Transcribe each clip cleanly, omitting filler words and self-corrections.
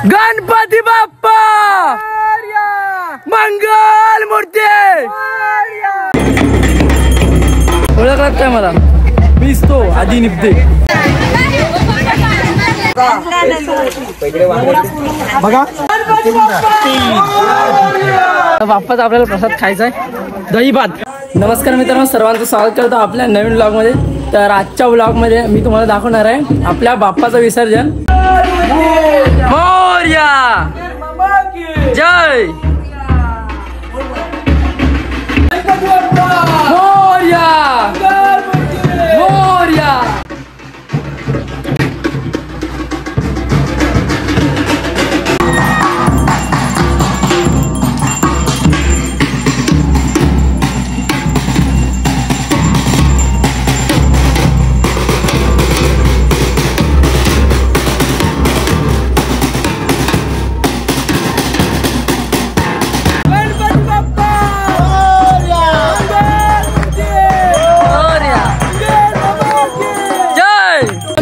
गणपती बाप्पा मंगल मूर्ती। ओळखलात काय मला? मीच तो आधी निपते। बघा बाप्पाचा आपल्याला प्रसाद खायचा आहे, दही भात। नमस्कार मित्रांनो, सर्वांचं स्वागत करतो आपल्या नवीन ब्लॉग मध्ये। तर आजच्या ब्लॉग मध्ये मी तुम्हाला दाखवणार आहे आपल्या बाप्पाचं विसर्जन। मोरया जय मोरया मोरया।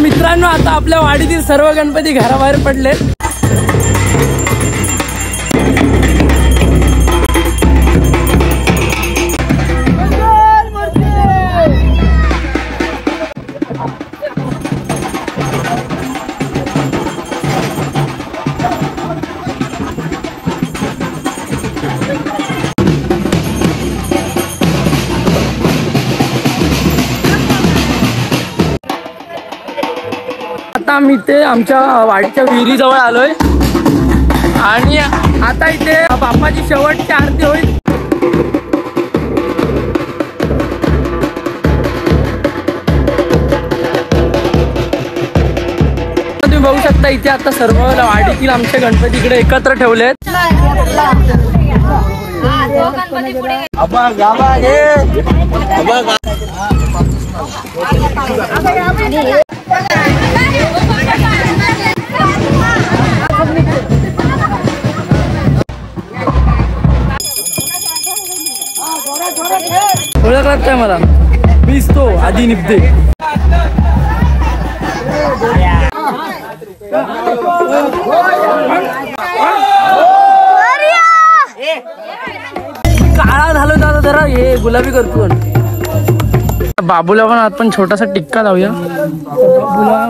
मित्रांनो, आता आपल्या वाडीतील सर्व गणपती घराबाहेर पडले। आता मी ते आमच्या वाडीच्या विहिरीजवळ आलोय आणि आता इथे बाप्पाची शेवटची आरती होईल। तुम्ही बघू शकता इथे आता सर्व वाडीतील आमचे गणपती इकडे एकत्र ठेवलेत। ओळखलात काय मला? मीच तो आधी निपते। काळा झालो दादा, जरा हे गुलाबी करतो। बाबूला पण आपण छोटासा टिक्का लावूया। बाबूला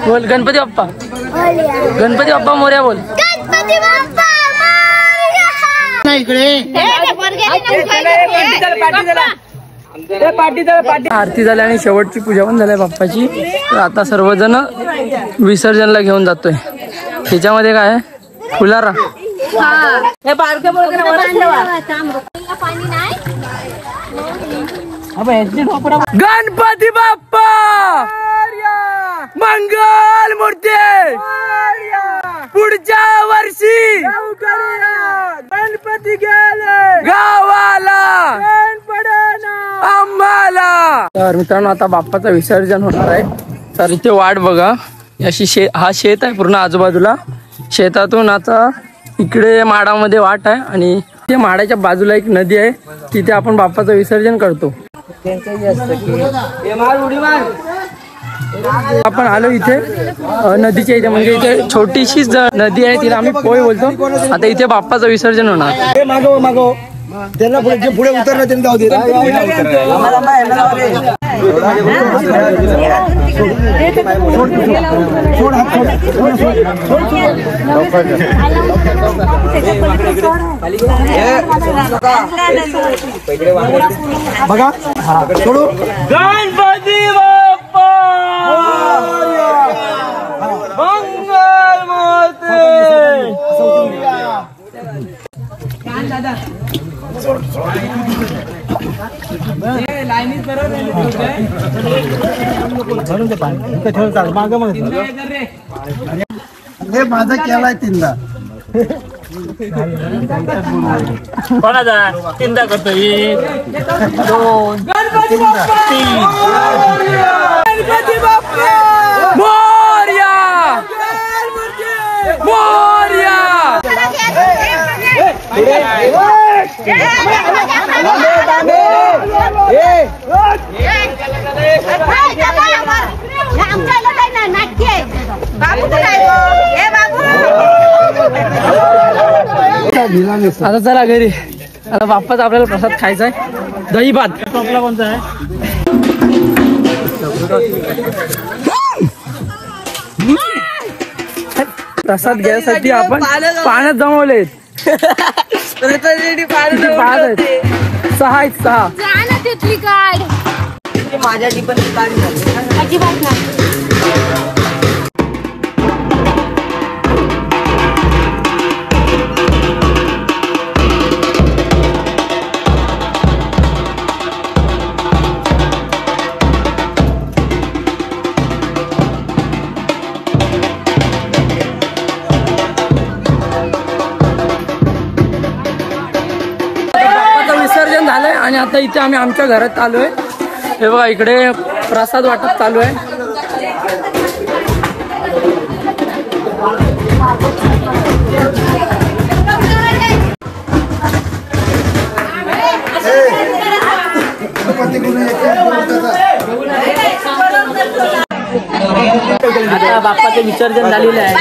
बोल गणपती बाप्पा, गणपती बाप्पा मोरया बोल। आरती झाली आणि शेवटची पूजा पण झाली बाप्पाची। तर आता सर्वजण विसर्जनला घेऊन जातोय। त्याच्यामध्ये काय फुलारा गणपती बाप्पा मंगल मूर्ती। पुढच्या वर्षी गणपती गेले गावाला आम्हाला। तर मित्रांनो, आता बाप्पाचं विसर्जन होणार आहे। तर इथे वाट बघा, अशी हा शेत आहे पूर्ण आजूबाजूला। शेतातून आता इकडे माडामध्ये वाट आहे आणि ते माडाच्या बाजूला एक नदी आहे, तिथे आपण बाप्पाचं विसर्जन करतो। आपण आलो इथे नदीच्या इथे, म्हणजे इथे छोटीशी नदी आहे, तिला आम्ही पोय बोलतो। आता इथे बाप्पाचं विसर्जन होणार। मागो त्यांना पुढे उतरलं त्यांनी जाऊ दे। बघा सोडू गणपती बाप्पा मंगल मूर्ती। लाईनीत हे माझा केलाय तीनदा कोणाचा तीनदा करतो 1 2 3 मोरया मोरया आता चला घरी. आता बाप्पाचा आपल्याला प्रसाद खायचा आहे, दही भात. टोपला कोणता आहे? प्रसाद घ्यायसाठी आपण पाण्यात जमवलेत. 6 आहेत 6. माझ्या अजिबात नाही. विसर्जन झालंय आणि आता इथे आम्ही आमच्या घरात आलोय. हे बघा इकडे प्रसाद वाटप चालू आहे. आता बाप्पाचं विसर्जन झालेलं आहे.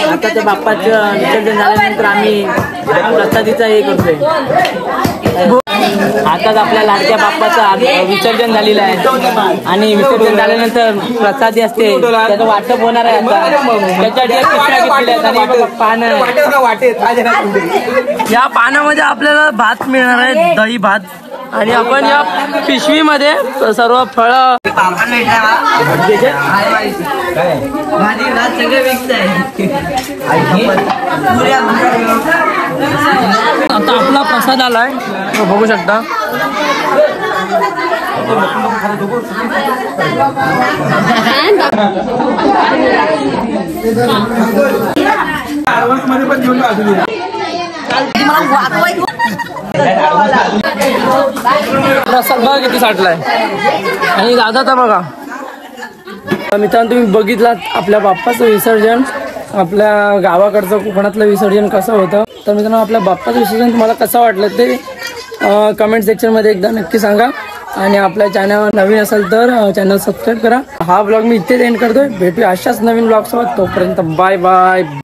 आता त्या बाप्पाचं विसर्जन झाल्यानंतर आम्ही प्रसादीचा हे करतोय. आताच आपल्या लाडक्या बाप्पाचं विसर्जन झालेलं आहे आणि विसर्जन झाल्यानंतर प्रसादी असते त्याचं वाटप होणार आहे. या पानामध्ये आपल्याला भात मिळणार आहे, दही भात. आणि आपण या पिशवीमध्ये सर्व फळ आता आपला प्रसाद आलाय, बघू शकता. प्रसाद बघा किती साठलाय. आणि दादा तर बघा मित्रांनो, तुम्ही बघितलात आपल्या बाप्पाचं विसर्जन, आपल्या गावाकडचं कोकणातलं विसर्जन कसं होतं. तर मित्रांनो, आपल्या बाप्पाचं विसर्जन तुम्हाला कसं वाटलं ते कमेंट सेक्शनमध्ये एकदा नक्की सांगा. आणि आपल्या चॅनलवर नवीन असेल तर चॅनल सबस्क्राईब करा. हा ब्लॉग मी इथेच एंड करतोय. भेटूया अशाच नवीन ब्लॉगसोबत. तोपर्यंत बाय बाय.